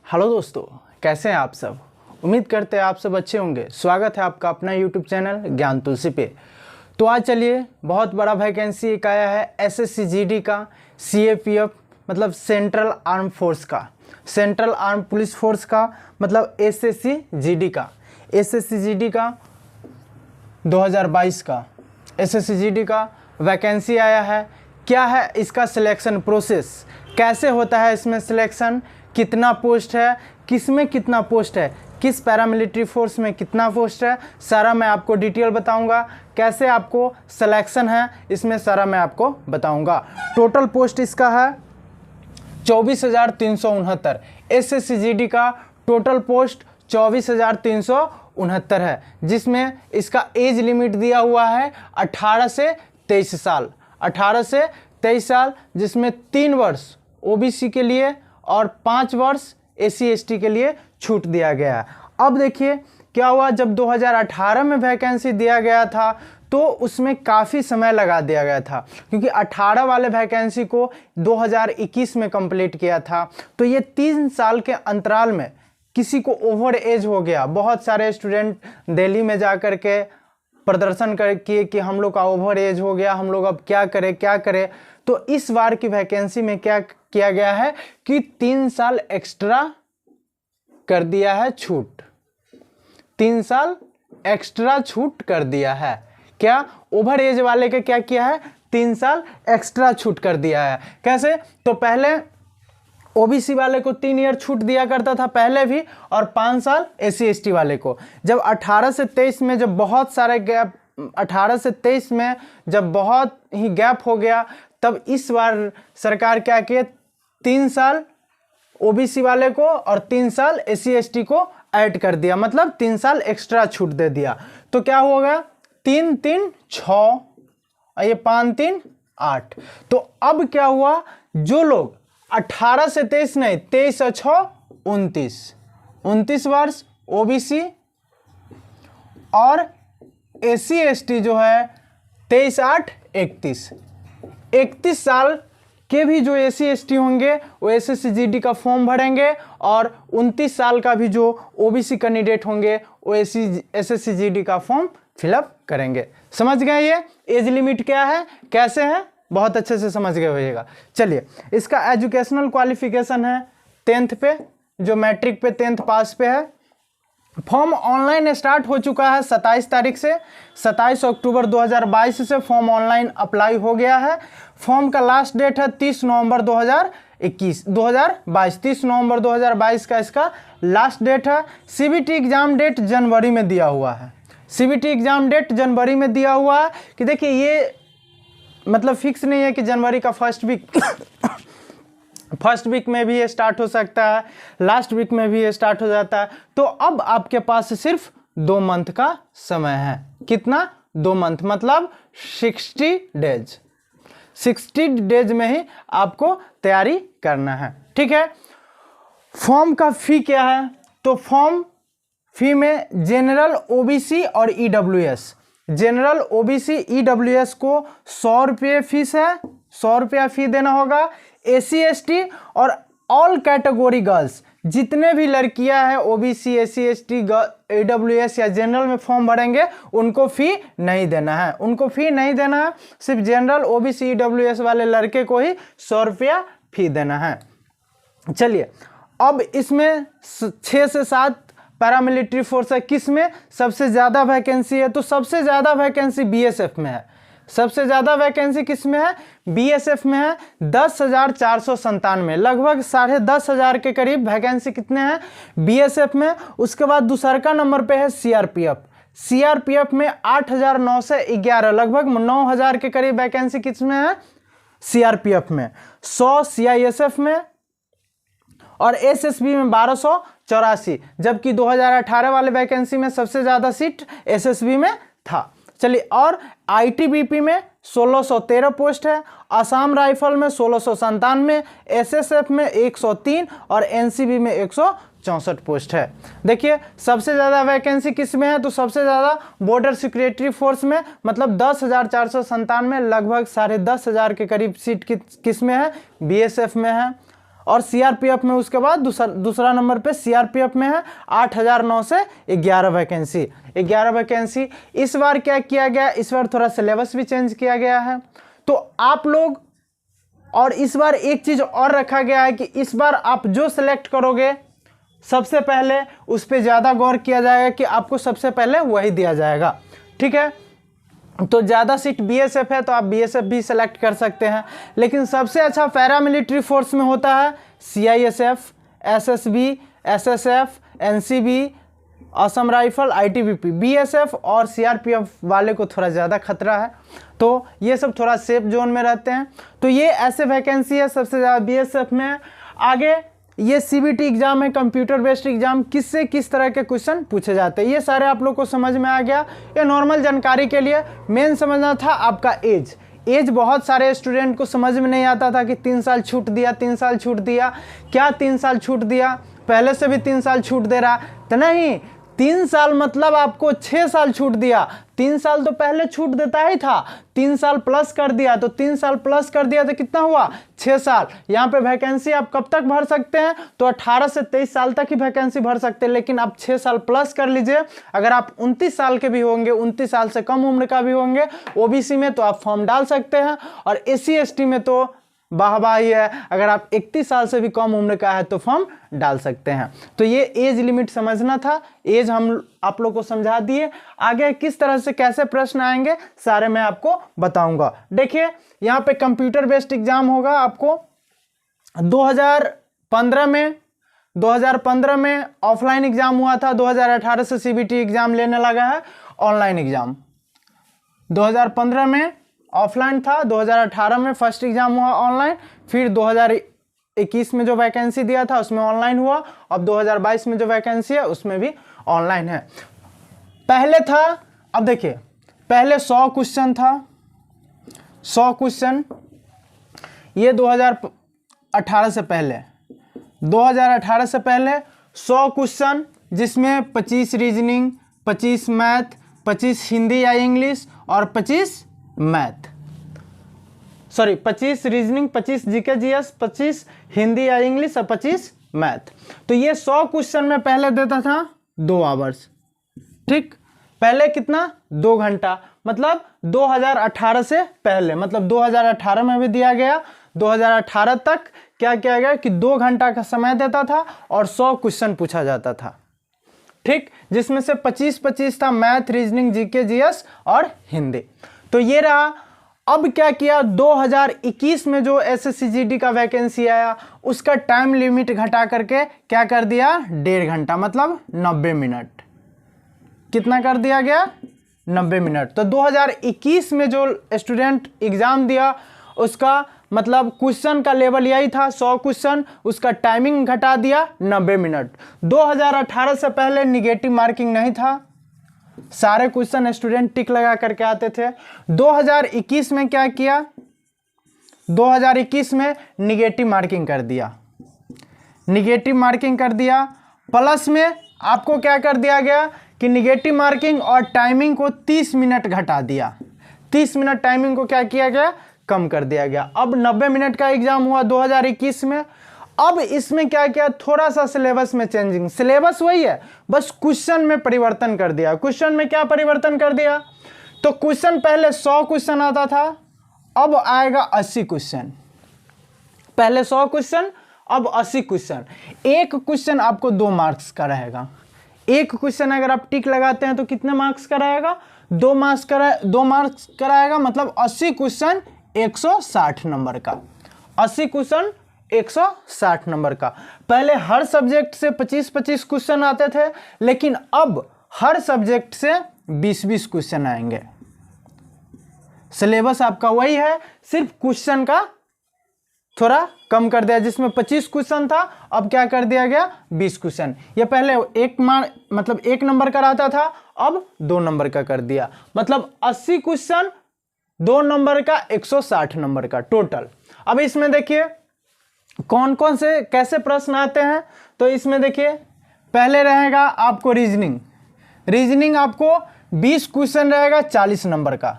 Hello दोस्तों, कैसे हैं आप सब। उम्मीद करते हैं आप सब अच्छे होंगे। स्वागत है आपका अपना यूट्यूब चैनल ज्ञान तुलसी पे। तो आज चलिए, बहुत बड़ा वैकेंसी एक आया है एसएससी जीडी का, सीएपीएफ मतलब सेंट्रल आर्म फोर्स का, सेंट्रल आर्म पुलिस फोर्स का मतलब एसएससी जीडी का, एसएससी जीडी का 2022 का एसएससी जीडी का वैकेंसी आया है। क्या है इसका सिलेक्शन प्रोसेस, कैसे होता है इसमें सिलेक्शन, कितना पोस्ट है, किस में कितना पोस्ट है, किस पैरामिलिट्री फोर्स में कितना पोस्ट है, सारा मैं आपको डिटेल बताऊंगा। कैसे आपको सिलेक्शन है इसमें सारा मैं आपको बताऊंगा। टोटल पोस्ट इसका है 24,369। एसएससी जीडी का टोटल पोस्ट 24,369 है, जिसमें इसका एज लिमिट दिया हुआ है 18 से 23 साल, 18 से 23 साल, जिसमें 3 वर्ष ओबीसी के लिए और 5 वर्ष एससी एसटी के लिए छूट दिया गया है। अब देखिए क्या हुआ, जब 2018 में वैकेंसी दिया गया था तो उसमें काफ़ी समय लगा दिया गया था, क्योंकि 18 वाले वैकेंसी को 2021 में कंप्लीट किया था। तो ये 3 साल के अंतराल में किसी को ओवर एज हो गया। बहुत सारे स्टूडेंट दिल्ली में जा कर के प्रदर्शन कर किए कि हम लोग का ओवर एज हो गया, हम लोग अब क्या करें। तो इस बार की वैकेंसी में क्या किया गया है कि 3 साल एक्स्ट्रा कर दिया है छूट, 3 साल एक्स्ट्रा छूट कर दिया है। क्या ओवर एज वाले के क्या किया है, 3 साल एक्स्ट्रा छूट कर दिया है। कैसे, तो पहले ओबीसी वाले को 3 ईयर छूट दिया करता था पहले भी, और 5 साल एससी एसटी वाले को। जब 18 से 23 में जब बहुत सारे गैप, 18 से 23 में जब बहुत ही गैप हो गया, तब इस बार सरकार क्या किए, 3 साल ओबीसी वाले को और 3 साल एससी एसटी को ऐड कर दिया, मतलब 3 साल एक्स्ट्रा छूट दे दिया। तो क्या होगा, 3 3 6 और ये 5 3 8। तो अब क्या हुआ, जो लोग 18 से 23 नहीं, 23 और 6 29 वर्ष ओबीसी और एससी एसटी जो है 23 8 31 साल के भी जो एससी एसटी होंगे वो एसएससी जीडी का फॉर्म भरेंगे, और 29 साल का भी जो ओबीसी कैंडिडेट होंगे वो एसएससी जीडी का फॉर्म फिलअप करेंगे। समझ गए ये एज लिमिट क्या है, कैसे है, बहुत अच्छे से समझ गए होइएगा। चलिए, इसका एजुकेशनल क्वालिफिकेशन है 10th पे, जो मैट्रिक पे 10th पास पे है। फॉर्म ऑनलाइन स्टार्ट हो चुका है 27 तारीख से, 27 अक्टूबर 2022 से फॉर्म ऑनलाइन अप्लाई हो गया है। फॉर्म का लास्ट डेट है 30 नवंबर 2022, 30 नवंबर 2022 का इसका लास्ट डेट है। सीबीटी एग्जाम डेट जनवरी में दिया हुआ है, सीबीटी एग्जाम डेट जनवरी में दिया हुआ है। कि देखिए ये मतलब फिक्स नहीं है कि जनवरी का फर्स्ट वीक में भी ये स्टार्ट हो सकता है, लास्ट वीक में भी ये स्टार्ट हो जाता है। तो अब आपके पास सिर्फ 2 मंथ का समय है। कितना, 2 मंथ, मतलब 60 डेज, 60 डेज में ही आपको तैयारी करना है। ठीक है, फॉर्म का फी क्या है, तो फॉर्म फी में जनरल ओबीसी और ईडब्ल्यूएस, जनरल ओबीसी ईडब्ल्यूएस को 100 रुपये फीस है, 100 रुपया फी देना होगा। एससी एसटी और ऑल कैटेगरी गर्ल्स, जितने भी लड़कियां हैं ओबीसी एससी एसटी ईडब्ल्यूएस या जनरल में फॉर्म भरेंगे, उनको फी नहीं देना है, उनको फी नहीं देना है। सिर्फ जनरल ओबीसी ईडब्ल्यूएस वाले लड़के को ही 100 रुपया फी देना है। चलिए, अब इसमें 6 से 7 पैरामिलिट्री फोर्स है। किस में सबसे ज़्यादा वैकेंसी है, तो सबसे ज़्यादा वैकेंसी बीएसएफ में है। सबसे ज़्यादा वैकेंसी किस में है, बीएसएफ में है। 10,497, लगभग 10,500 के करीब वैकेंसी कितने हैं बीएसएफ में। उसके बाद दूसरा नंबर पे है सीआरपीएफ, सीआरपीएफ में 8,911, लगभग 9,000 के करीब वैकेंसी किस में है, सीआरपीएफ में। 100 सीआईएसएफ में, और एसएसबी में 1284, जबकि 2018 वाले वैकेंसी में सबसे ज़्यादा सीट एसएसबी में था। चलिए, और आईटीबीपी में 1613 पोस्ट है, असम राइफल में 1697, एसएसएफ में 103 और एनसीबी में 164 पोस्ट है। देखिए सबसे ज़्यादा वैकेंसी किस में है, तो सबसे ज़्यादा बॉर्डर सिक्योरिटी फोर्स में, मतलब 10,497, लगभग 10,500 के करीब सीट किस में है, बीएसएफ में है। और सीआरपीएफ में उसके बाद दूसरा नंबर पे सीआरपीएफ में है 8,009 से 11 वैकेंसी। 11 वैकेंसी। इस बार क्या किया गया, इस बार थोड़ा सिलेबस भी चेंज किया गया है। तो आप लोग, और इस बार एक चीज और रखा गया है कि इस बार आप जो सिलेक्ट करोगे सबसे पहले उस पर ज़्यादा गौर किया जाएगा कि आपको सबसे पहले वही दिया जाएगा। ठीक है, तो ज़्यादा सीट बीएसएफ है तो आप बीएसएफ भी सिलेक्ट कर सकते हैं, लेकिन सबसे अच्छा पैरामिलिट्री फोर्स में होता है CISF, SSB, SSF, NCB, Assam rifle, ITBP. BSF और सीआरपीएफ वाले को थोड़ा ज़्यादा खतरा है, तो ये सब थोड़ा सेफ जोन में रहते हैं। तो ये ऐसे वैकेंसी है सबसे ज़्यादा बीएसएफ में। आगे ये सीबीटी एग्जाम है, कंप्यूटर बेस्ड एग्जाम, किससे किस तरह के क्वेश्चन पूछे जाते हैं ये सारे आप लोग को समझ में आ गया। ये नॉर्मल जानकारी के लिए। मेन समझना था आपका एज बहुत सारे स्टूडेंट को समझ में नहीं आता था कि 3 साल छूट दिया, 3 साल छूट दिया, क्या 3 साल छूट दिया, पहले से भी 3 साल छूट दे रहा, तो नहीं, 3 साल मतलब आपको 6 साल छूट दिया। 3 साल तो पहले छूट देता ही था, 3 साल प्लस कर दिया, तो 3 साल प्लस कर दिया तो कितना हुआ, 6 साल। यहाँ पे वैकेंसी आप कब तक भर सकते हैं, तो 18 से 23 साल तक ही वैकेंसी भर सकते हैं, लेकिन आप 6 साल प्लस कर लीजिए। अगर आप 29 साल के भी होंगे, 29 साल से कम उम्र का भी होंगे ओबीसी में, तो आप फॉर्म डाल सकते हैं। और एससी एसटी में तो वाहवाही है, अगर आप 31 साल से भी कम उम्र का है तो फॉर्म डाल सकते हैं। तो ये एज लिमिट समझना था, एज हम आप लोग को समझा दिए। आगे किस तरह से कैसे प्रश्न आएंगे सारे मैं आपको बताऊंगा। देखिए यहाँ पे कंप्यूटर बेस्ड एग्जाम होगा आपको 2015 में ऑफलाइन एग्जाम हुआ था, 2018 से सीबीटी एग्जाम लेने लगा है ऑनलाइन एग्जाम। 2015 में ऑफलाइन था, 2018 में फर्स्ट एग्जाम हुआ ऑनलाइन, फिर 2021 में जो वैकेंसी दिया था उसमें ऑनलाइन हुआ, अब 2022 में जो वैकेंसी है उसमें भी ऑनलाइन है। पहले था, अब देखिए पहले 100 क्वेश्चन था, 100 क्वेश्चन, ये 2018 से पहले 100 क्वेश्चन, जिसमें 25 रीजनिंग, 25 मैथ, 25 हिंदी या इंग्लिश और 25 math, 25 reasoning, 25 GK GS, 25 Hindi या इंग्लिश और 25 मैथ। तो ये 100 क्वेश्चन में पहले देता था 2 आवर्स। ठीक, पहले कितना, 2 घंटा, मतलब 2018 से पहले, मतलब 2018 में भी दिया गया, 2018 तक क्या किया गया कि 2 घंटा का समय देता था और 100 क्वेश्चन पूछा जाता था। ठीक, जिसमें से 25 था मैथ, रीजनिंग, जीके जीएस और हिंदी। तो ये रहा। अब क्या किया, 2021 में जो एसएससी का वैकेंसी आया उसका टाइम लिमिट घटा करके क्या कर दिया, 1.5 घंटा, मतलब 90 मिनट। कितना कर दिया गया, 90 मिनट। तो 2021 में जो स्टूडेंट एग्जाम दिया उसका मतलब क्वेश्चन का लेवल यही था 100 क्वेश्चन, उसका टाइमिंग घटा दिया 90 मिनट। 2018 से पहले निगेटिव मार्किंग नहीं था, सारे क्वेश्चन स्टूडेंट टिक लगा करके आते थे। 2021 में क्या किया, 2021 में निगेटिव मार्किंग कर दिया, निगेटिव मार्किंग कर दिया। प्लस में आपको क्या कर दिया गया कि निगेटिव मार्किंग और टाइमिंग को 30 मिनट घटा दिया, 30 मिनट टाइमिंग को क्या किया गया, कम कर दिया गया। अब 90 मिनट का एग्जाम हुआ 2021 में। अब इसमें क्या किया, थोड़ा सा सिलेबस में चेंजिंग, सिलेबस वही है, बस क्वेश्चन में परिवर्तन कर दिया। क्वेश्चन में क्या परिवर्तन कर दिया, तो क्वेश्चन पहले 100 क्वेश्चन आता था, अब आएगा 80 क्वेश्चन। पहले 100 क्वेश्चन, अब 80 क्वेश्चन। एक क्वेश्चन आपको 2 मार्क्स का रहेगा। एक क्वेश्चन अगर आप टिक लगाते हैं तो कितने मार्क्स का रहेगा, 2 मार्क्स का रहेगा, मतलब 80 क्वेश्चन 160 नंबर का, 80 क्वेश्चन 160 नंबर का। पहले हर सब्जेक्ट से 25-25 क्वेश्चन आते थे, लेकिन अब हर सब्जेक्ट से 20-20 क्वेश्चन आएंगे। सिलेबस आपका वही है, सिर्फ क्वेश्चन का थोड़ा कम कर दिया। जिसमें 25 क्वेश्चन था अब क्या कर दिया गया, 20 क्वेश्चन। ये पहले मतलब 1 नंबर का रहता था, अब 2 नंबर का कर दिया, मतलब 80 क्वेश्चन 2 नंबर का 160 नंबर का टोटल। अब इसमें देखिए कौन कौन से कैसे प्रश्न आते हैं, तो इसमें देखिए पहले रहेगा आपको रीजनिंग, रीजनिंग आपको 20 क्वेश्चन रहेगा 40 नंबर का,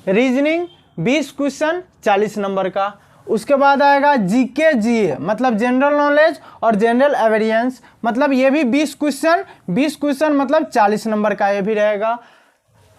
रीजनिंग 20 क्वेश्चन 40 नंबर का। उसके बाद आएगा जीके जीए मतलब जनरल नॉलेज और जनरल अवेयरनेस, मतलब ये भी 20 क्वेश्चन मतलब 40 नंबर का ये भी रहेगा।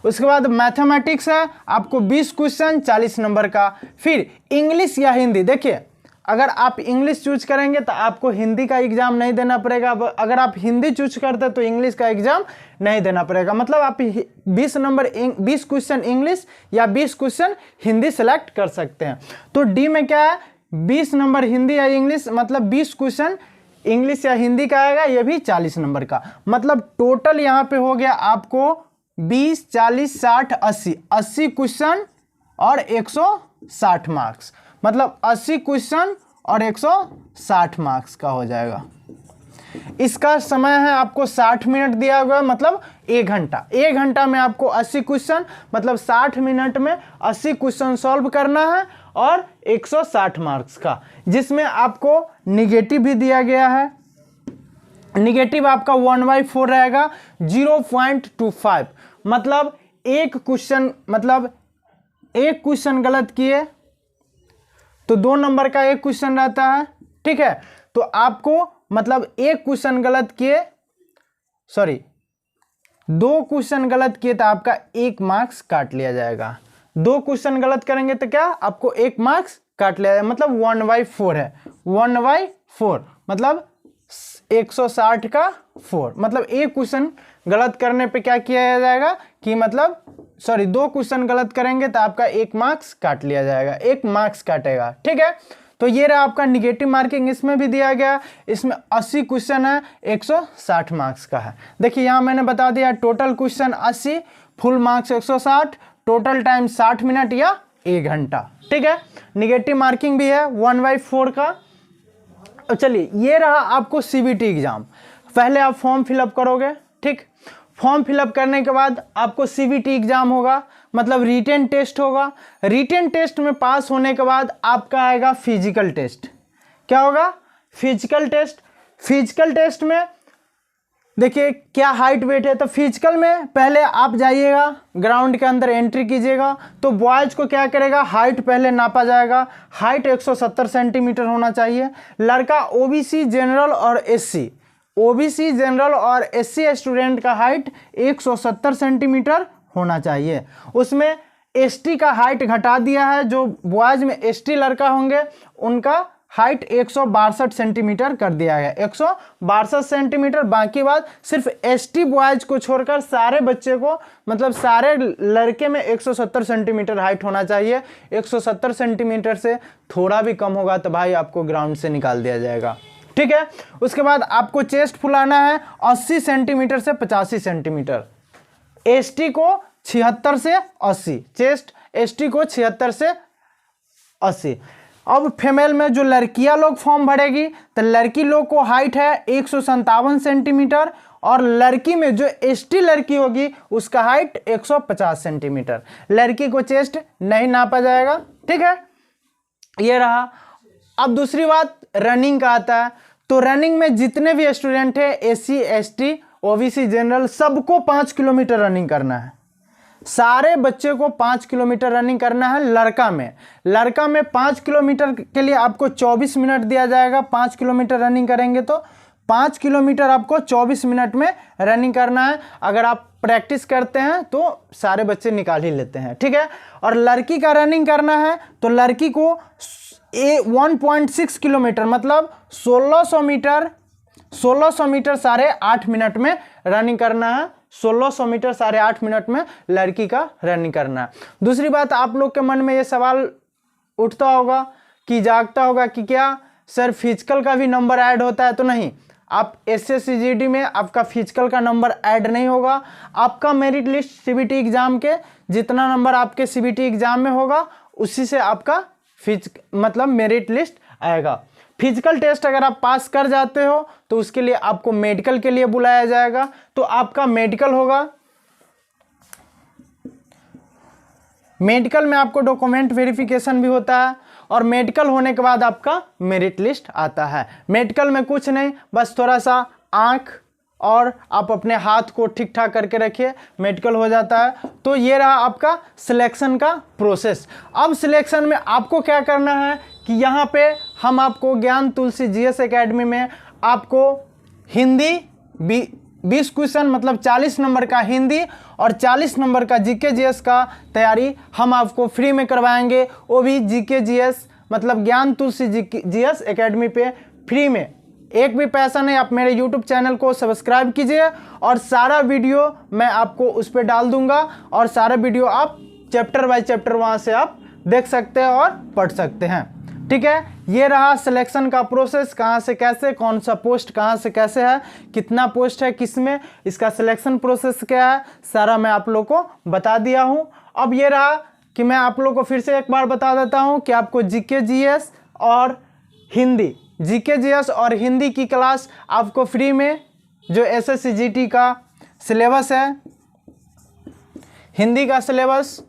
उसके बाद मैथमेटिक्स है आपको 20 क्वेश्चन 40 नंबर का। फिर इंग्लिश या हिंदी, देखिए अगर आप इंग्लिश चूज करेंगे तो आपको हिंदी का एग्जाम नहीं देना पड़ेगा, अगर आप हिंदी चूज करते तो इंग्लिश का एग्जाम नहीं देना पड़ेगा। मतलब आप 20 क्वेश्चन इंग्लिश या 20 क्वेश्चन हिंदी सेलेक्ट कर सकते हैं। तो डी में क्या है, 20 नंबर हिंदी या इंग्लिश, मतलब 20 क्वेश्चन इंग्लिश या हिंदी का आएगा, ये भी 40 नंबर का। मतलब टोटल यहाँ पे हो गया आपको 20, 40, 60, 80 क्वेश्चन और 160 मार्क्स, मतलब 80 क्वेश्चन और 160 मार्क्स का हो जाएगा। इसका समय है आपको 60 मिनट दिया हुआ है, मतलब 1 घंटा। 1 घंटा में आपको 80 क्वेश्चन मतलब 60 मिनट में 80 क्वेश्चन सॉल्व करना है और 160 मार्क्स का, जिसमें आपको निगेटिव भी दिया गया है। निगेटिव आपका 1/4 रहेगा, 0.25, मतलब एक क्वेश्चन गलत किए तो 2 नंबर का एक क्वेश्चन रहता है, ठीक है। तो आपको मतलब एक क्वेश्चन गलत किए, 2 क्वेश्चन गलत किए तो आपका 1 मार्क्स काट लिया जाएगा। 2 क्वेश्चन गलत करेंगे तो क्या आपको 1 मार्क्स काट लिया जाएगा, मतलब 1/4 है। 1/4 मतलब 160 का 4, मतलब एक क्वेश्चन गलत करने पे क्या किया जाएगा कि मतलब 2 क्वेश्चन गलत करेंगे तो आपका 1 मार्क्स काट लिया जाएगा, 1 मार्क्स काटेगा, ठीक है। तो ये रहा आपका निगेटिव मार्किंग, इसमें भी दिया गया। इसमें 80 क्वेश्चन है, 160 मार्क्स का है। देखिए यहाँ मैंने बता दिया total question 80, full marks 160, total time 60 minute या 1 घंटा, ठीक है। निगेटिव मार्किंग भी है 1/4 का। चलिए ये रहा आपको सीबीटी एग्जाम। पहले आप फॉर्म फिलअप करोगे, ठीक। फॉर्म फिलअप करने के बाद आपको सीबीटी एग्जाम होगा, मतलब रिटन टेस्ट होगा। रिटन टेस्ट में पास होने के बाद आपका आएगा फिजिकल टेस्ट। क्या होगा, फिजिकल टेस्ट। फिजिकल टेस्ट में देखिए क्या हाइट वेट है, तो फिजिकल में पहले आप जाइएगा ग्राउंड के अंदर एंट्री कीजिएगा, तो बॉयज को क्या करेगा, हाइट पहले नापा जाएगा। हाइट 170 सेंटीमीटर होना चाहिए। लड़का ओबीसी जनरल और एससी, ओबीसी जनरल और एससी स्टूडेंट का हाइट 170 सेंटीमीटर होना चाहिए। उसमें एसटी का हाइट घटा दिया है, जो बॉयज में एसटी लड़का होंगे उनका हाइट 162 सेंटीमीटर कर दिया गया, 162 सेंटीमीटर। बाकी बात सिर्फ एसटी बॉयज को छोड़कर सारे बच्चे को, मतलब सारे लड़के में 170 सेंटीमीटर हाइट होना चाहिए। 170 सेंटीमीटर से थोड़ा भी कम होगा तो भाई आपको ग्राउंड से निकाल दिया जाएगा, ठीक है। उसके बाद आपको चेस्ट फुलाना है 80 सेंटीमीटर से 85 सेंटीमीटर। एसटी को 76 से 80, चेस्ट एसटी को 76 से 80। अब फीमेल में जो लड़कियां लोग फॉर्म भरेगी तो लड़की लोग को हाइट है 157 सेंटीमीटर, और लड़की में जो एसटी लड़की होगी उसका हाइट 150 सेंटीमीटर। लड़की को चेस्ट नहीं नापा जाएगा, ठीक है। ये रहा। अब दूसरी बात रनिंग का आता है, तो रनिंग में जितने भी स्टूडेंट है एससी एसटी ओबीसी जनरल सबको 5 किलोमीटर रनिंग करना है। सारे बच्चे को 5 किलोमीटर रनिंग करना है। लड़का में 5 किलोमीटर के लिए आपको 24 मिनट दिया जाएगा। 5 किलोमीटर रनिंग करेंगे तो 5 किलोमीटर आपको 24 मिनट में रनिंग करना है। अगर आप प्रैक्टिस करते हैं तो सारे बच्चे निकाल ही लेते हैं, ठीक है। और लड़की का रनिंग करना है तो लड़की को 1.6 किलोमीटर मतलब 1600 मीटर 8.5 मिनट में रनिंग करना है। 1600 मीटर 8.5 मिनट में लड़की का रनिंग करना है। दूसरी बात, आप लोग के मन में ये सवाल उठता होगा कि जागता होगा कि क्या सर फिजिकल का भी नंबर ऐड होता है? तो नहीं, आप एसएससी जीडी में आपका फिजिकल का नंबर ऐड नहीं होगा। आपका मेरिट लिस्ट सीबीटी एग्जाम के जितना नंबर आपके सीबीटी एग्जाम में होगा उसी से आपका मतलब मेरिट लिस्ट आएगा। फिजिकल टेस्ट अगर आप पास कर जाते हो तो उसके लिए आपको मेडिकल के लिए बुलाया जाएगा। तो आपका मेडिकल होगा, मेडिकल में आपको डॉक्यूमेंट वेरिफिकेशन भी होता है और मेडिकल होने के बाद आपका मेरिट लिस्ट आता है। मेडिकल में कुछ नहीं, बस थोड़ा सा आंख और आप अपने हाथ को ठीक ठाक करके रखिए, मेडिकल हो जाता है। तो ये रहा आपका सिलेक्शन का प्रोसेस। अब सिलेक्शन में आपको क्या करना है कि यहाँ पे हम आपको ज्ञान तुलसी जीएस एकेडमी में आपको हिंदी 20 क्वेश्चन मतलब 40 नंबर का हिंदी और 40 नंबर का जीके जीएस का तैयारी हम आपको फ्री में करवाएंगे, वो भी जीके जीएस मतलब ज्ञान तुलसी जीएस एकेडमी पे फ्री में। एक भी पैसा नहीं, आप मेरे YouTube चैनल को सब्सक्राइब कीजिए और सारा वीडियो मैं आपको उस पर डाल दूंगा और सारा वीडियो आप चैप्टर बाय चैप्टर वहाँ से आप देख सकते हैं और पढ़ सकते हैं। ठीक है, ये रहा सिलेक्शन का प्रोसेस, कहाँ से कैसे, कौन सा पोस्ट कहाँ से कैसे है, कितना पोस्ट है किस में, इसका सिलेक्शन प्रोसेस क्या है, सारा मैं आप लोग को बता दिया हूँ। अब ये रहा कि मैं आप लोग को फिर से एक बार बता देता हूँ कि आपको जीके जीएस और हिंदी, जीके जीएस और हिंदी की क्लास आपको फ्री में, जो एसएससी जीटी का सिलेबस है, हिंदी का सिलेबस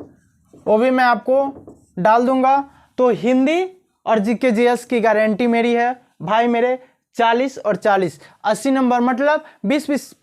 वो भी मैं आपको डाल दूंगा। तो हिंदी और जीके जीएस की गारंटी मेरी है भाई मेरे, 40 और 40 80 नंबर मतलब 20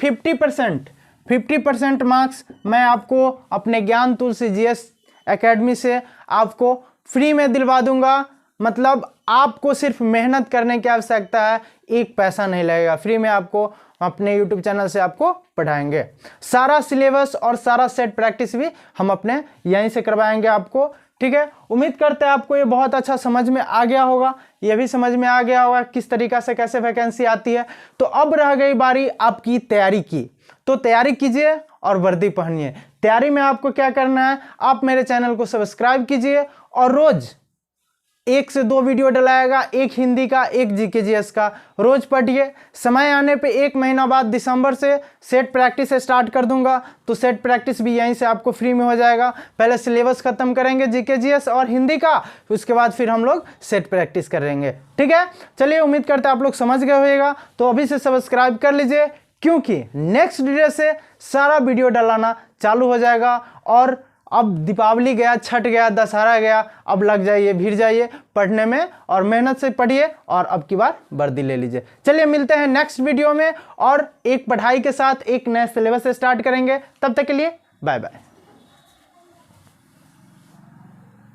50% मार्क्स मैं आपको अपने ज्ञान तुलसी जीएस एकेडमी से आपको फ्री में दिलवा दूंगा। मतलब आपको सिर्फ मेहनत करने की आवश्यकता है, एक पैसा नहीं लगेगा, फ्री में आपको अपने YouTube चैनल से आपको पढ़ाएंगे। सारा सिलेबस और सारा सेट प्रैक्टिस भी हम अपने यहीं से करवाएंगे आपको। ठीक है, उम्मीद करते हैं आपको ये बहुत अच्छा समझ में आ गया होगा, ये भी समझ में आ गया होगा किस तरीक़ा से कैसे वैकेंसी आती है। तो अब रह गई बारी आपकी तैयारी की, तो तैयारी कीजिए और वर्दी पहनिए। तैयारी में आपको क्या करना है, आप मेरे चैनल को सब्सक्राइब कीजिए और रोज़ 1 से 2 वीडियो डलाएगा, एक हिंदी का एक जीके जीएस का, रोज पढ़िए। समय आने पे 1 महीना बाद दिसंबर से सेट प्रैक्टिस स्टार्ट कर दूंगा, तो सेट प्रैक्टिस भी यहीं से आपको फ्री में हो जाएगा। पहले सिलेबस खत्म करेंगे जीके जीएस और हिंदी का, उसके बाद फिर हम लोग सेट प्रैक्टिस करेंगे। ठीक है, चलिए उम्मीद करते हैं आप लोग समझ गए होगा। तो अभी से सब्सक्राइब कर लीजिए, क्योंकि नेक्स्ट डे से सारा वीडियो डलाना चालू हो जाएगा। और अब दीपावली गया, छठ गया, दशहरा गया, अब लग जाइए, भिड़ जाइए पढ़ने में और मेहनत से पढ़िए और अब की बार वर्दी ले लीजिए। चलिए मिलते हैं नेक्स्ट वीडियो में और एक पढ़ाई के साथ एक नया सिलेबस स्टार्ट करेंगे। तब तक के लिए बाय बाय।